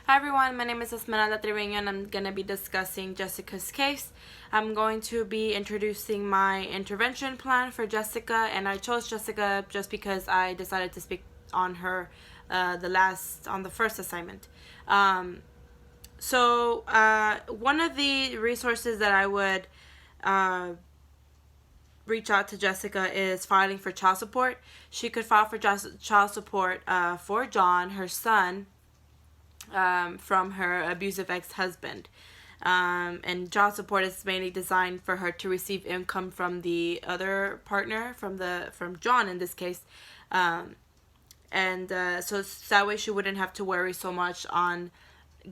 Hi everyone, my name is Esmeralda Triveño and I'm going to be discussing Jessica's case. I'm going to be introducing my intervention plan for Jessica, and I chose Jessica just because I decided to speak on her on the first assignment. One of the resources that I would reach out to Jessica is filing for child support. She could file for child support for John, her son, from her abusive ex-husband. And child support is mainly designed for her to receive income from the other partner, from John in this case. So that way she wouldn't have to worry so much on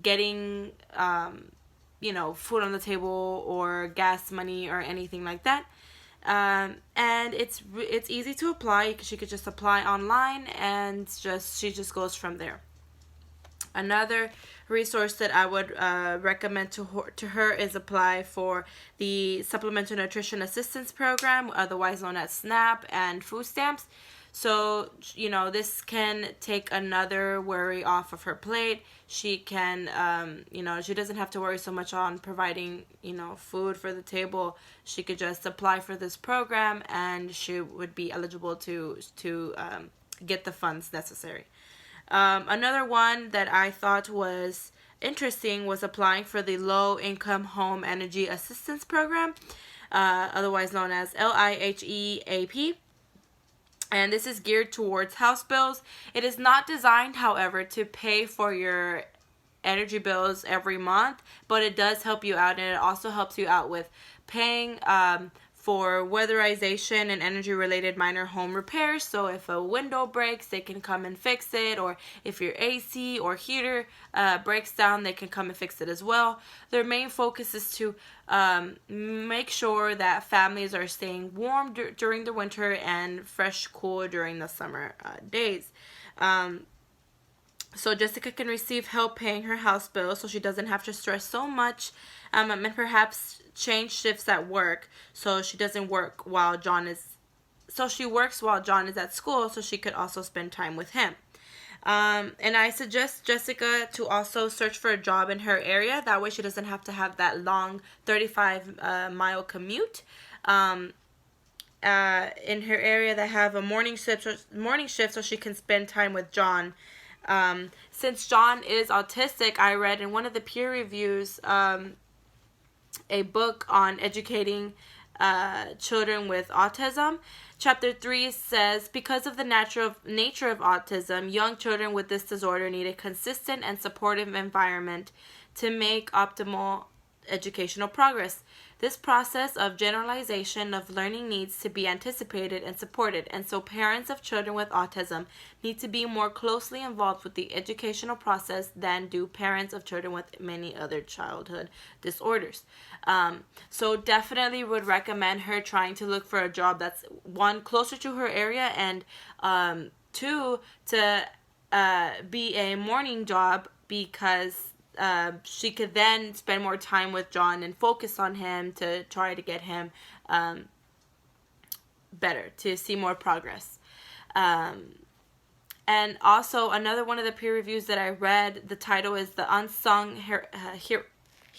getting food on the table or gas money or anything like that. And it's easy to apply. She could just apply online and she just goes from there. Another resource that I would recommend to her is apply for the Supplemental Nutrition Assistance Program, otherwise known as SNAP, and food stamps. So, this can take another worry off of her plate. She can, she doesn't have to worry so much on providing, food for the table. She could just apply for this program and she would be eligible to get the funds necessary. Another one that I thought was interesting was applying for the Low Income Home Energy Assistance Program, otherwise known as LIHEAP. And this is geared towards house bills. It is not designed, however, to pay for your energy bills every month, but it does help you out, and it also helps you out with paying for weatherization and energy-related minor home repairs. So if a window breaks, they can come and fix it, or if your AC or heater breaks down, they can come and fix it as well. Their main focus is to make sure that families are staying warm during the winter and fresh, cool during the summer days. So Jessica can receive help paying her house bill so she doesn't have to stress so much, and perhaps change shifts at work so she doesn't work while John is, so she works while John is at school so she could also spend time with him. And I suggest Jessica to also search for a job in her area. That way she doesn't have to have that long 35-mile commute. In her area that have a morning shift so she can spend time with John. Since John is autistic, I read in one of the peer reviews a book on educating children with autism. Chapter 3 says, because of the nature of autism, young children with this disorder need a consistent and supportive environment to make optimal educational progress. This process of generalization of learning needs to be anticipated and supported, and so parents of children with autism need to be more closely involved with the educational process than do parents of children with many other childhood disorders. So definitely would recommend her trying to look for a job that's, one, closer to her area, and two, to be a morning job, because she could then spend more time with John and focus on him to try to get him better, to see more progress. And also, another one of the peer reviews that I read, the title is The Unsung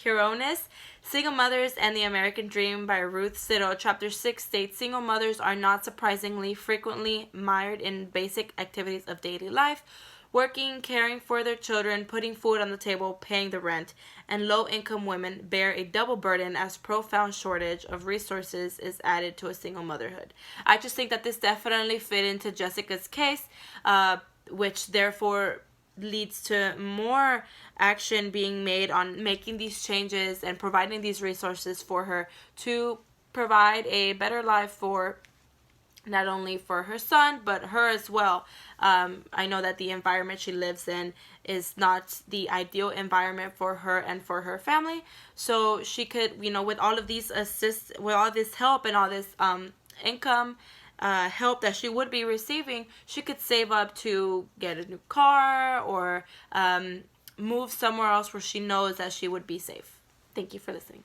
Heroines, Single Mothers and the American Dream by Ruth Sitto. Chapter 6 states, single mothers are not surprisingly frequently mired in basic activities of daily life, working, caring for their children, putting food on the table, paying the rent, and low-income women bear a double burden as profound shortage of resources is added to a single motherhood. I just think that this definitely fit into Jessica's case, which therefore leads to more action being made on making these changes and providing these resources for her to provide a better life for not only for her son, but her as well. I know that the environment she lives in is not the ideal environment for her and for her family. So she could, with all of these with all this help and all this income help that she would be receiving, she could save up to get a new car or move somewhere else where she knows that she would be safe. Thank you for listening.